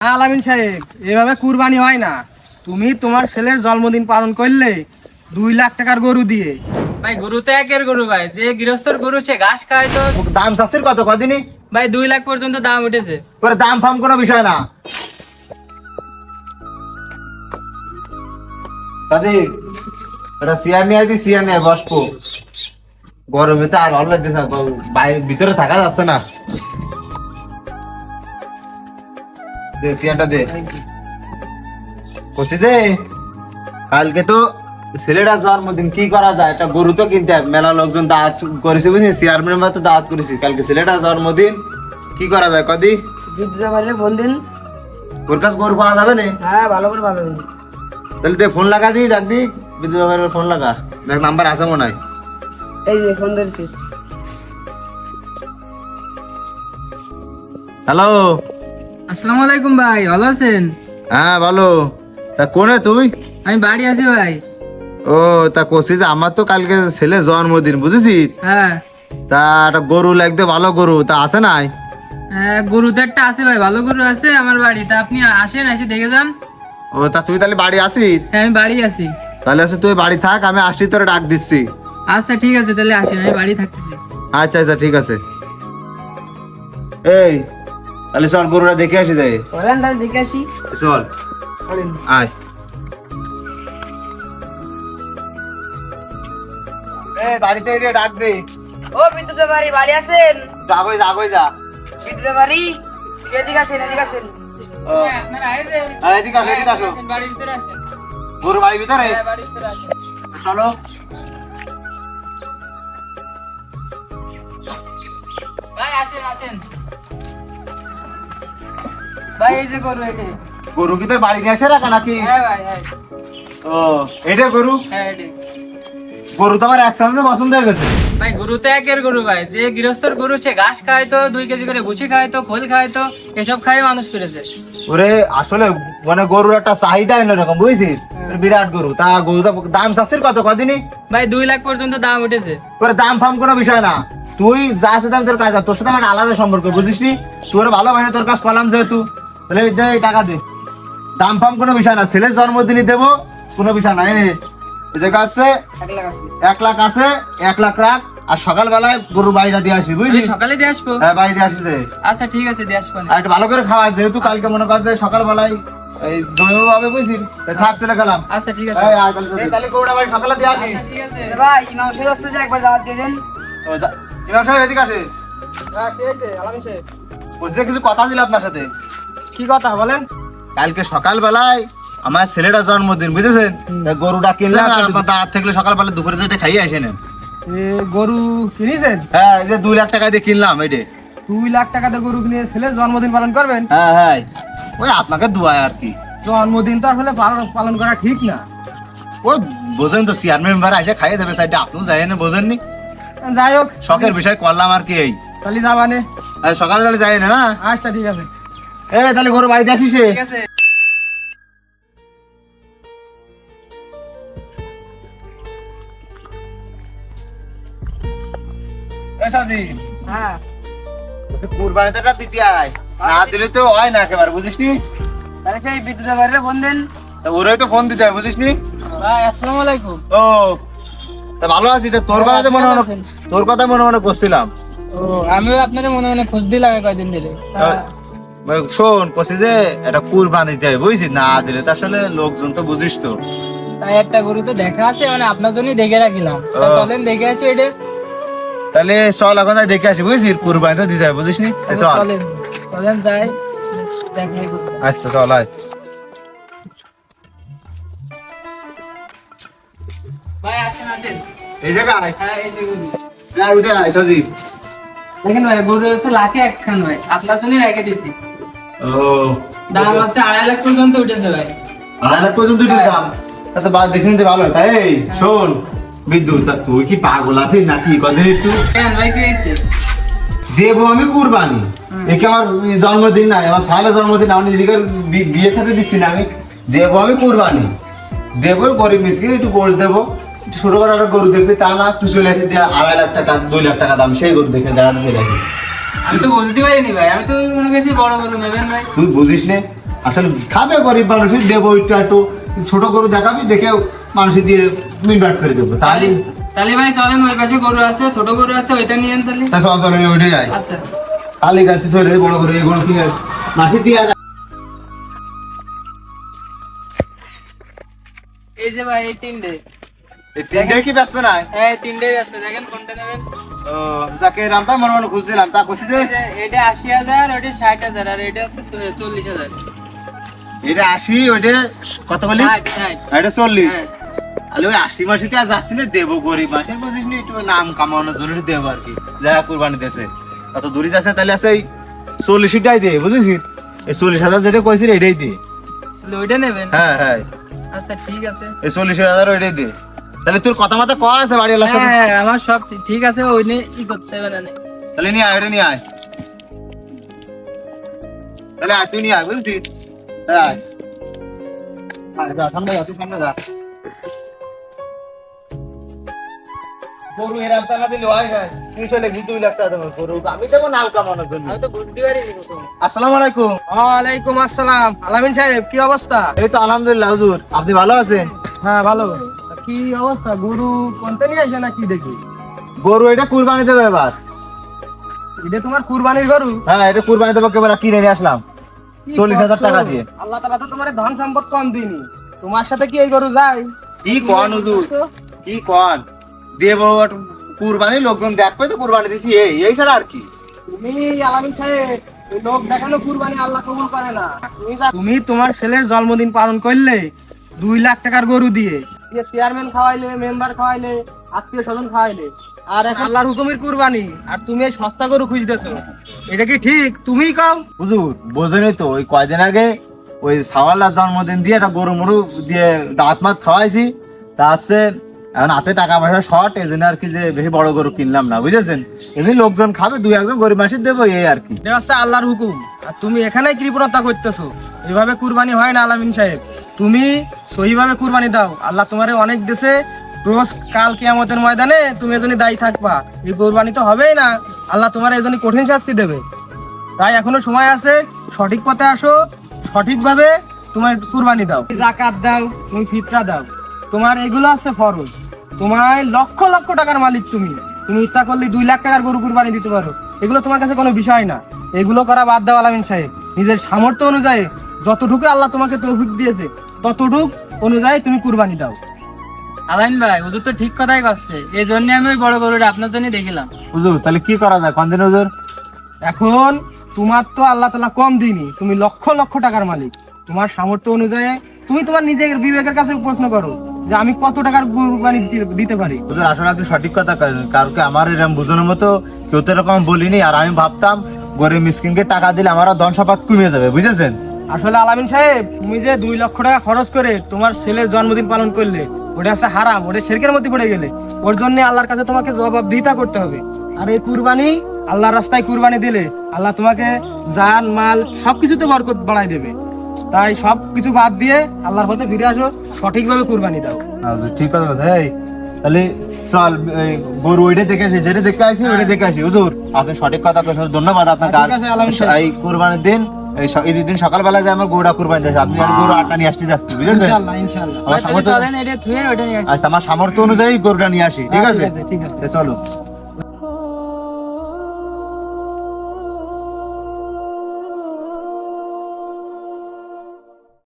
আলামিন সাহেব, এভাবে কুরবানি হয় না। তুমি তোমার ছেলের জন্মদিন পালন করলে 2 লাখ টাকার গরু দিয়ে। ভাই গরু তো একের গরু ভাই, যে গৃহস্থর গরু সে ঘাস খায় তো। দাম চাচ্ছিস কত কদিনই? ভাই 2 লাখ পর্যন্ত দাম উঠেছে। পরে দাম ফাম কোনো বিষয় না। এটা চেয়ার নিয়ে আইতি, চেয়ার নিয়ে বসবো। গরমে তো আর ভালো লাগতেছে, ভিতরে থাকা যাচ্ছে না। দে চেয়ারটা দে। বসেছে কালকে তো ছেলেটা জন্মদিন, কি করা যায়? একটা গরু তো কিনতে হবে, মেলা লোকজন দাওয়াত করেছে বুঝলি, চেয়ারম্যান তো দাওয়াত করেছি। কালকে ছেলেটা জন্মদিন, কি করা যায় কদি? ফোন দিন। ওর কাছে গরু পাওয়া যাবে না? হ্যাঁ, ভালো করে ভালো। তাহলে দে ফোন লাগা দি, ডাক দি বিদ্যুৎ বাবার ফোন লাগা, দেখ নাম্বার আছে মনে হয়। এই যে ফোন ধরছি। হ্যালো। আসসালামু আলাইকুম ভাই, ভালো আছেন? হ্যাঁ ভালো। তা কোনে তুই? আমি বাড়ি আছি ভাই। ও তা কষি যে আমার তো কালকে ছেলে জন্মদিন বুঝেছিস, হ্যাঁ তা একটা গরু লাগবে, ভালো গরু তা আছে নাই? গরু তো একটা আছে ভাই, ভালো গরু আছে আমার বাড়ি। তা আপনি আসেন, এসে দেখে যান। ও তা তুই তাহলে বাড়ি আসিস? হ্যাঁ আমি বাড়ি আছি। তাহলে আছে তুই বাড়ি থাক, আমি আসছি তোরে ডাক দিচ্ছি। আচ্ছা ঠিক আছে, তাহলে আসেন, আমি বাড়ি থাকতেছি। আচ্ছা আচ্ছা ঠিক আছে। এই তাহলে চল গরুটা দেখে আসি যাই। চলেন তাহলে দেখে আসি। চল চলেন। আয়। এই বাড়িতে এসে ডাক দে। ও বিদ্যুৎ বাড়ি আছেন? যাগই যাগই যা। বিদ্যুৎ বাড়ি, এদিকে আসেন, এদিকে আসেন। ও আপনারা আইছেন? হ্যাঁ, এদিকে আসো, এদিকে আসো। আসেন, বাড়ির ভিতরে আসেন। গরু বাড়ির ভিতরে? হ্যাঁ, বাড়ির ভিতরে আসেন। চলো। ভাই আসেন আসেন। ভাই এই যে গরু এটি। গরু কি তোর বাড়ি নিয়ে আসে রাখা নাকি? হ্যাঁ ভাই হ্যাঁ। ও এটা গরু? হ্যাঁ এটি। গরু তো আমার একসাথে পছন্দ হয়ে গেছে। ভাই গরু তো একের গরু ভাই, যে গৃহস্থর গরু সে ঘাস খায় তো, 2 কেজি করে ভুসি খায় তো, খোল খায় তো, এসব খায় মানুষ করেছে। ওরে আসলে মানে গরুর একটা চাহিদা এরকম বুঝছিস, বিরাট গরু। তা গরুটা দাম চাচ্ছিস কত কদিনই? ভাই 2 লাখ পর্যন্ত দাম উঠেছে। ওরে দাম ফাম কোনো বিষয় না। তুই যা আছে দাম তোর কাজ, তোর সাথে আমার আলাদা সম্পর্ক বুঝিস নি। তোর ভালোবাসা তোর কাজ করলাম যেহেতু, তাহলে দে এই টাকা দে। দাম ফাম কোনো বিষয় না, ছেলের জন্মদিনই দেবো, কোনো বিষয় নাই রে। জায়গা আছে 1 লাখ আছে। 1 লাখ আছে, 1 লাখ রাখ। আর সকালবেলায় গরুর বাড়িটা দিয়ে আসি আমি বুঝলি? সকালে দিয়ে আসবো। হ্যাঁ বাড়ি দিয়ে আসি যে। আচ্ছা ঠিক আছে, দিয়ে আসবো। আর একটু ভালো করে খাওয়া, যেহেতু কালকে মনে কর যে সকালবেলায় এই জমিও হবে বুঝছিস, থাক চলে গেলাম। আচ্ছা ঠিক আছে। এই আয় তাহলে গরুটা বাড়ি সকালে দিয়ে আসি। আচ্ছা, ঠিক আছে। ভাই ইমাম সাহেব আসছে যে একবার দাওয়াত দিয়ে দেন। ইমাম সাহেব এদিকে আসে। হ্যাঁ, ঠিক আছে আলামিন সাহেব। বলছে কিছু কথা ছিল আপনার সাথে। কি কথা বলেন? কালকে সকালবেলায় আমার ছেলেটার জন্মদিন বুঝেছেন, তা গরুটা কিনলাম, আর আপনার দাঁত থাকলে সকালবেলা দুপুরে যেটা খাইয়ে আসেন। গরু কিনেছেন? হ্যাঁ এই যে 2 লাখ টাকা দিয়ে কিনলাম এইটে। 2 লাখ টাকাতে গরু কিনে ছেলের জন্মদিন পালন করবেন? হ্যাঁ হ্যাঁ, ওই আপনাকে দুয়ায় আর কি। জন্মদিন তো আসলে পালন করা ঠিক না। ওই বোঝেন তো, চেয়ারম্যান মেম্বার এসে খাইয়ে দেবে সাইডে, আপনিও যাই না বোঝেননি। যাই হোক, শখের বিষয় করলাম আর কি। এই তাহলে যাবানে। সকালে তাহলে যাই না? আচ্ছা ঠিক আছে। তাহলে গরু বাড়িতে আসিস। ঠিক আছে। হ্যাঁ, কুরবানিতে দিতে আয়, না দিলে তো হয় না একেবারে বুঝিস নি। তাহলে সেই বিদ্যুৎ বাড়ির ফোন দেন। ওরাই তো ফোন দিতে হয় বুঝিস নি। ভাই আসসালামু আলাইকুম। ও তা ভালো আছি, তা তোর কথা মনে মনে, তোর কথা মনে মনে করছিলাম। ও আমিও আপনার মনে মনে খোঁজ দিলাম কয়দিন ধরে। শোন কষি যে এটা কুরবানি দেয় বুঝছিস, না দিলে তো আসলে লোকজন তো বুঝিস তো। তাই একটা গরু তো দেখা আছে, মানে আপনার জন্যই দেখে রাখিলাম। তা চলেন দেখে আসি এটা। তাহলে চল এখন যাই দেখে আসি বুঝছিস, কুরবানি তো দিতে হয় বুঝিস নি। চল চলেন চলেন যাই দেখাই গরু। আচ্ছা চল আয়। ভাই আসেন আসেন। এই জায়গায় হ্যাঁ এই যে গরু। হ্যাঁ উঠে আয় সজীব। দেখেন ভাই, গরু হচ্ছে লাখে একখান ভাই, আপনার জন্যই রেখে দিছি। ও দাম আছে 2.5 লাখ পর্যন্ত উঠেছে ভাই। 2.5 লাখ পর্যন্ত উঠে দাম? তা বাদ দেখে নিতে ভালো হয়। তাই এই শোন বিদ্যুৎ, তা তুই কি পাগল আছিস নাকি? কদিন একটু কেন ভাই কি হয়েছে? দেবো আমি কুরবানি, একে আমার জন্মদিন নাই, আমার সালের জন্মদিন, আমি এদিকে বিয়ে খেতে দিচ্ছি না। আমি দেবো আমি কুরবানি, দেবো গরিব মিসকিন একটু গোশ দেবো, একটু ছোট করে একটা গরু দেখবি, তা না তুই চলে আসি 2.5 লাখ টাকা 2 লাখ টাকা দাম সেই গরু দেখে দেখাতে চলে আসি। আমি তো বুঝতে পারিনি ভাই, আমি তো মনে করছি বড় গরু নেবেন ভাই। তুই বুঝিস নে, আসলে খাবে গরিব মানুষ, দেবো একটু ছোট গরু দেখাবি, দেখে মানুষ দিয়ে মিনবাট করে দেবো। তাহলে তাহলে ভাই চলেন, ওই পাশে গরু আছে, ছোট গরু আছে, ওইটা নিয়েন তাহলে। তা চল চলে ওইটা যায়। আচ্ছা তাহলে গাড়িতে চলে বড় গরু, এই গরু কিনে মাসি দিয়ে এই যে ভাই এই তিনটে, এই তিনটে কি বেচবে না? হ্যাঁ তিনটেই আছে, দেখেন কোনটা নেবেন। ও যাকে রামতা মনে মনে খুঁজছিলাম, তা খুশি যে এটা 80,000, ওটা 60,000, আর এটা হচ্ছে 40,000। এটা 80, ওইটা কত বলি? 60। এটা 40। হ্যাঁ তাহলে ওই 80 মাসিতে আর যাচ্ছি না, দেবো গরিব মাসের বুঝিস নি, একটু নাম কামানোর জন্য একটু দেবো আর কি, যারা কুরবানি দেশে অত দূরে যাচ্ছে। তাহলে আছে এই 40টাই দে, বুঝেছিস? এই 40,000 যেটা কইছিস এটাই দে। তাহলে ওইটা নেবেন? হ্যাঁ হ্যাঁ, আচ্ছা ঠিক আছে। এই 40,000 ওইটাই দে। তাহলে তোর কথা মতো কয়া আছে বাড়ি এলাকার সাথে? হ্যাঁ আমার সব ঠিক আছে, ওই নিয়ে কি করতে হবে না। তাহলে নিয়ে আয়, ওটা নিয়ে আয়। তাহলে আয়, তুই নিয়ে আয়, বুঝলি? হ্যাঁ আয়। আয়, যা, সামনে যা, তুই সামনে যা। গরু এর আপনার দিলে হয় না, তুই চলে গিয়ে 2 লাখ টাকা দেবো গরু, আমি দেবো নাম কামানোর জন্য। আমি তো বুঝতে পারিনি প্রথম। আসসালামু আলাইকুম। ওয়ালাইকুম আসসালাম। আলামিন সাহেব কি অবস্থা? এই তো আলহামদুলিল্লাহ হুজুর, আপনি ভালো আছেন? হ্যাঁ ভালো। কি অবস্থা, গরু কোনটা নিয়ে আসে নাকি দেখি? গরু এটা কুরবানি দেবে এবার। এটা তোমার কুরবানির গরু? হ্যাঁ এটা কুরবানি দেবো, কেবল কিনে নিয়ে আসলাম 40,000 টাকা দিয়ে। আল্লাহ তাআলা তো তোমার ধন সম্পদ কম দিইনি, তোমার সাথে কি এই গরু যায়? কি কোন হুজুর, কি কোন দেবো কুরবানি, লোকজন দেখবে তো কুরবানি দিছি, এই ছাড়া আর কি। তুমি আলামিন সাহেব, এই লোক দেখানো কুরবানি আল্লাহ কবুল করে না। তুমি তোমার ছেলের জন্মদিন পালন করলে 2 লাখ টাকার গরু দিয়ে, চেয়ারম্যান খাওয়াইলে, মেম্বার খাওয়াইলে, আত্মীয় স্বজন খাওয়াইলে, আর এখন আল্লাহর হুকুমের কুরবানি, আর তুমি এই সস্তা গরু খুঁজতেছো, এটা কি ঠিক? তুমিই কও। হুজুর বোঝেনই তো, ওই কয়দিন আগে ওই সাওয়ালার জন্মদিন দিয়ে একটা গরু মরু দিয়ে দাঁত মাত খাওয়াইছি, তা আছে এখন হাতে টাকা পয়সা শর্ট, এই জন্য আর কি যে বেশি বড় গরু কিনলাম না, বুঝেছেন? এমনি লোকজন খাবে, 2-1 গরিব মানুষের দেবো, এই আর কি। এটা হচ্ছে আল্লাহর হুকুম, আর তুমি এখানেই কৃপণতা করতেছো। এভাবে কুরবানি হয় না আলামিন সাহেব, তুমি সহিভাবে কুরবানি দাও। আল্লাহ তোমারে অনেক দেশে রোজ কাল কিয়ামতের ময়দানে তুমি এজন্য দায়ী থাকবা। এই কুরবানি তো হবেই না, আল্লাহ তোমার এজন্য কঠিন শাস্তি দেবে। তাই এখনো সময় আছে, সঠিক পথে আসো, সঠিকভাবে তোমার কুরবানি দাও, যাকাত দাও, তুমি ফিতরা দাও, তোমার এগুলো আছে ফরজ। তোমার লক্ষ লক্ষ টাকার মালিক, তুমি তুমি ইচ্ছা করলে 2 লাখ টাকার গরু কুরবানি দিতে পারো, এগুলো তোমার কাছে কোনো বিষয় না। এগুলো করা বাদ দাও আলামিন সাহেব, নিজের সামর্থ্য অনুযায়ী যতটুকু আল্লাহ তোমাকে তৌফিক দিয়েছে ততটুকু অনুযায়ী তুমি কুরবানি দাও। আলাইন ভাই হুজুর তো ঠিক কথাই করছে, এই জন্য আমি ওই বড় গরুটা আপনার জন্য দেখিলাম। হুজুর তাহলে কি করা যায় কোনদিন হুজুর? এখন তোমার তো আল্লাহ তাআলা কম দিনি, তুমি লক্ষ লক্ষ টাকার মালিক, তোমার সামর্থ্য অনুযায়ী তুমি তোমার নিজের বিবেকের কাছে প্রশ্ন করো যে আমি কত টাকার কুরবানি দিতে পারি। হুজুর আসলে আপনি সঠিক কথা করেন, কারণ কি আমার এরকম বোঝানোর মতো কেউ তো এরকম বলিনি, আর আমি ভাবতাম গরিব মিসকিনকে টাকা দিলে আমার ধন সম্পদ কমে যাবে, বুঝেছেন? আসলে আলামিন সাহেব, তুমি যে 2 লক্ষ টাকা খরচ করে তোমার ছেলের জন্মদিন পালন করলে, ওটা হচ্ছে হারাম, ওটা শিরকের মধ্যে পড়ে গেলে, ওর জন্য আল্লাহর কাছে তোমাকে জবাবদিহিতা করতে হবে। আর এই কুরবানি আল্লাহর রাস্তায় কুরবানি দিলে আল্লাহ তোমাকে জান মাল সবকিছুতে বরকত বাড়াই দেবে। তাই সবকিছু বাদ দিয়ে আল্লাহর পথে ফিরে আসো, সঠিকভাবে কুরবানি দাও। ঠিক কথা বলছেন। এই তাহলে চল, এই গরু ওইটা দেখে আসি, যেটা দেখে আসি ওইটা দেখে আসি। হুজুর আপনি সঠিক কথা বলেছেন, ধন্যবাদ আপনাকে। ঠিক আছে আলামিন সাহেব। এই কুরবানির দিন, ঈদের দিন সকালবেলা যে আমার গরুটা কুরবানি দেয়, আপনি আর গরু আটটা নিয়ে আসতে যাচ্ছি, বুঝেছেন? ইনশাআল্লাহ ইনশাআল্লাহ। আমার সামর্থ্য, চলেন এটা থুয়ে ওটা নিয়ে আসি। আচ্ছা আমার সামর্থ্য অনুযায়ী গরুটা নিয়ে আসি, ঠিক আছে? ঠিক আছে। চলো।